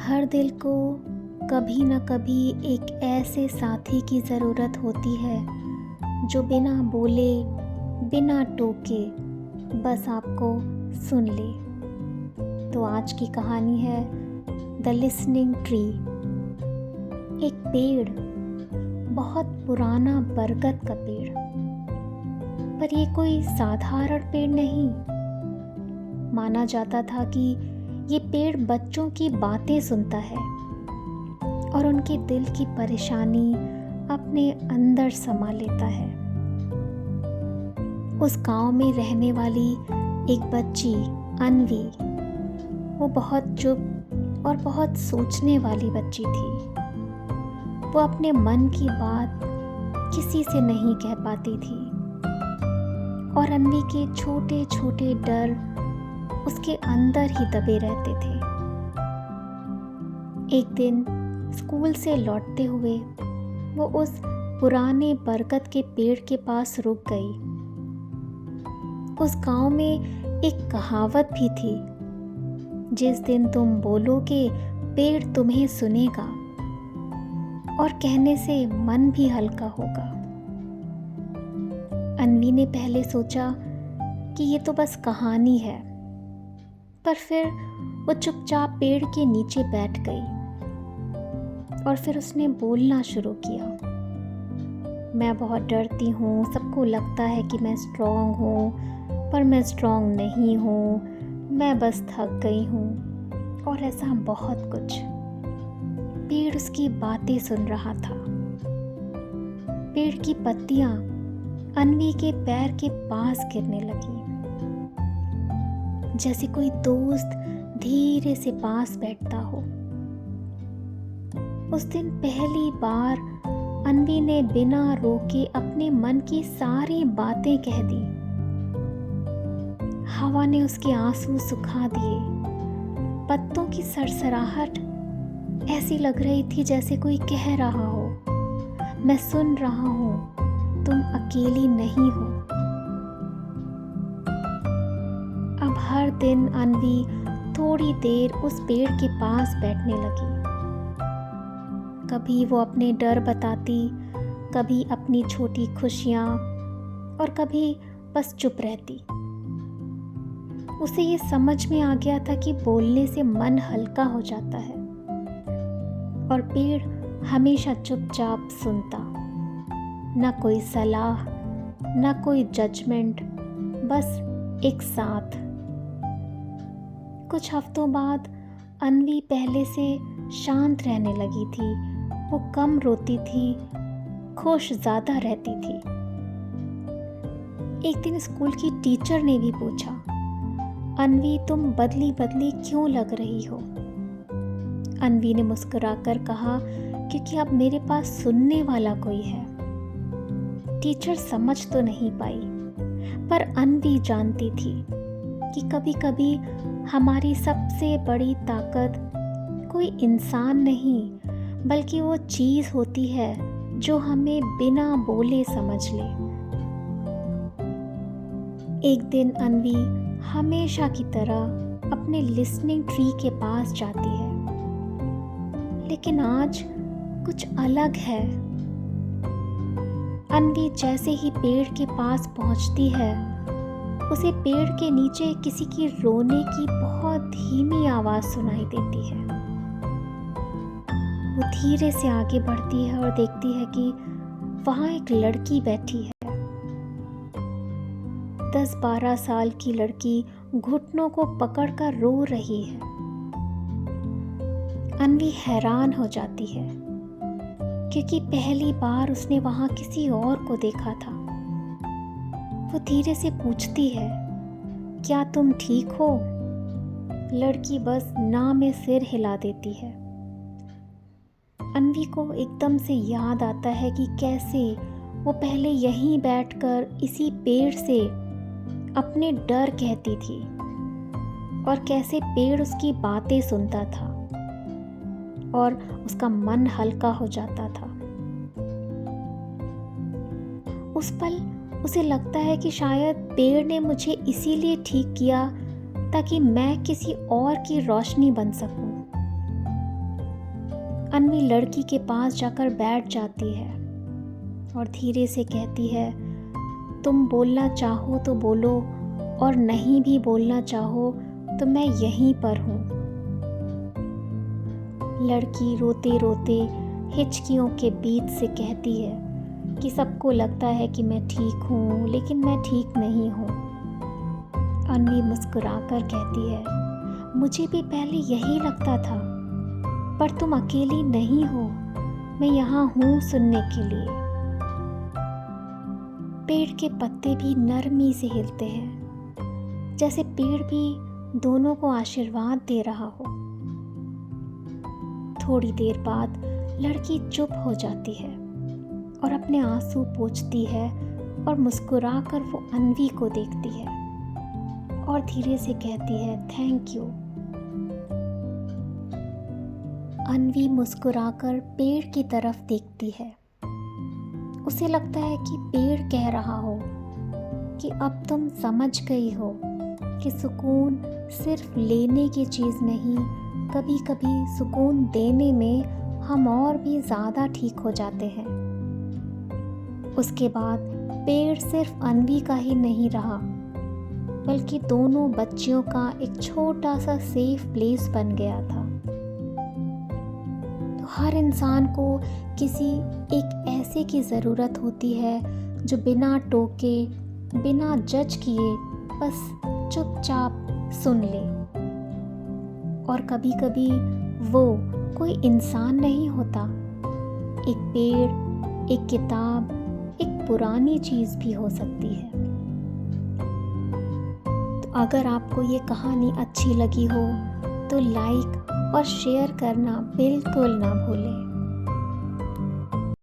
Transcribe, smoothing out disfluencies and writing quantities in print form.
हर दिल को कभी न कभी एक ऐसे साथी की ज़रूरत होती है जो बिना बोले, बिना टोके बस आपको सुन ले। तो आज की कहानी है द लिसनिंग ट्री। एक पेड़, बहुत पुराना बरगद का पेड़, पर ये कोई साधारण पेड़ नहीं। माना जाता था कि ये पेड़ बच्चों की बातें सुनता है और उनके दिल की परेशानी अपने अंदर समा लेता है। उस गांव में रहने वाली एक बच्ची अन्वी, वो बहुत चुप और बहुत सोचने वाली बच्ची थी। वो अपने मन की बात किसी से नहीं कह पाती थी और अन्वी के छोटे छोटे डर उसके अंदर ही दबे रहते थे। एक दिन स्कूल से लौटते हुए वो उस पुराने बरगद के पेड़ के पास रुक गई। उस गांव में एक कहावत भी थी, जिस दिन तुम बोलोगे पेड़ तुम्हें सुनेगा, और कहने से मन भी हल्का होगा। अन्वी ने पहले सोचा कि ये तो बस कहानी है, पर फिर वो चुपचाप पेड़ के नीचे बैठ गई और फिर उसने बोलना शुरू किया। मैं बहुत डरती हूँ, सबको लगता है कि मैं स्ट्रॉन्ग हूँ, पर मैं स्ट्रॉन्ग नहीं हूँ, मैं बस थक गई हूँ, और ऐसा बहुत कुछ। पेड़ उसकी बातें सुन रहा था। पेड़ की पत्तियाँ अन्वी के पैर के पास गिरने लगी, जैसे कोई दोस्त धीरे से पास बैठता हो। उस दिन पहली बार अन्वी ने बिना रोके अपने मन की सारी बातें कह दी। हवा ने उसके आंसू सुखा दिए। पत्तों की सरसराहट ऐसी लग रही थी जैसे कोई कह रहा हो, मैं सुन रहा हूँ, तुम अकेली नहीं हो। अब हर दिन अन्वी थोड़ी देर उस पेड़ के पास बैठने लगी। कभी वो अपने डर बताती, कभी अपनी छोटी खुशियाँ, और कभी बस चुप रहती। उसे ये समझ में आ गया था कि बोलने से मन हल्का हो जाता है, और पेड़ हमेशा चुपचाप सुनता। न कोई सलाह, न कोई जजमेंट, बस एक साथ। कुछ हफ्तों बाद अन्वी पहले से शांत रहने लगी थी। वो कम रोती थी, खुश ज़्यादा रहती थी। एक दिन स्कूल की टीचर ने भी पूछा, अन्वी तुम बदली बदली क्यों लग रही हो? अन्वी ने मुस्कुराकर कहा, क्योंकि अब मेरे पास सुनने वाला कोई है। टीचर समझ तो नहीं पाई, पर अन्वी जानती थी कि कभी कभी हमारी सबसे बड़ी ताकत कोई इंसान नहीं, बल्कि वो चीज़ होती है जो हमें बिना बोले समझ ले। एक दिन अन्वी हमेशा की तरह अपने लिसनिंग ट्री के पास जाती है, लेकिन आज कुछ अलग है। अन्वी जैसे ही पेड़ के पास पहुंचती है, उसे पेड़ के नीचे किसी की रोने की बहुत धीमी आवाज सुनाई देती है। वो धीरे से आगे बढ़ती है और देखती है कि वहां एक लड़की बैठी है। 10-12 साल की लड़की घुटनों को पकड़कर रो रही है। अन्वी हैरान हो जाती है, क्योंकि पहली बार उसने वहां किसी और को देखा था। वो धीरे से पूछती है, क्या तुम ठीक हो? लड़की बस ना में सिर हिला देती है। अन्वी को एकदम से याद आता है कि कैसे वो पहले यहीं बैठकर इसी पेड़ से अपने डर कहती थी, और कैसे पेड़ उसकी बातें सुनता था और उसका मन हल्का हो जाता था। उस पल उसे लगता है कि शायद पेड़ ने मुझे इसीलिए ठीक किया ताकि मैं किसी और की रोशनी बन सकूं। अन्वी लड़की के पास जाकर बैठ जाती है और धीरे से कहती है, तुम बोलना चाहो तो बोलो और नहीं भी बोलना चाहो तो मैं यहीं पर हूँ। लड़की रोते रोते हिचकियों के बीच से कहती है कि सबको लगता है कि मैं ठीक हूँ, लेकिन मैं ठीक नहीं हूँ। अन्वी मुस्कुराकर कहती है, मुझे भी पहले यही लगता था, पर तुम अकेली नहीं हो, मैं यहाँ हूँ सुनने के लिए। पेड़ के पत्ते भी नरमी से हिलते हैं, जैसे पेड़ भी दोनों को आशीर्वाद दे रहा हो। थोड़ी देर बाद लड़की चुप हो जाती है और अपने आंसू पोंछती है और मुस्कुराकर वो अन्वी को देखती है और धीरे से कहती है, थैंक यू। अन्वी मुस्कुराकर पेड़ की तरफ देखती है। उसे लगता है कि पेड़ कह रहा हो कि अब तुम समझ गई हो कि सुकून सिर्फ लेने की चीज़ नहीं, कभी कभी सुकून देने में हम और भी ज़्यादा ठीक हो जाते हैं। उसके बाद पेड़ सिर्फ अन्वी का ही नहीं रहा, बल्कि दोनों बच्चियों का एक छोटा सा सेफ प्लेस बन गया था। तो हर इंसान को किसी एक ऐसे की ज़रूरत होती है जो बिना टोके, बिना जज किए बस चुपचाप सुन ले। और कभी कभी वो कोई इंसान नहीं होता, एक पेड़, एक किताब, एक पुरानी चीज़ भी हो सकती है। तो अगर आपको ये कहानी अच्छी लगी हो तो लाइक और शेयर करना बिल्कुल ना भूलें।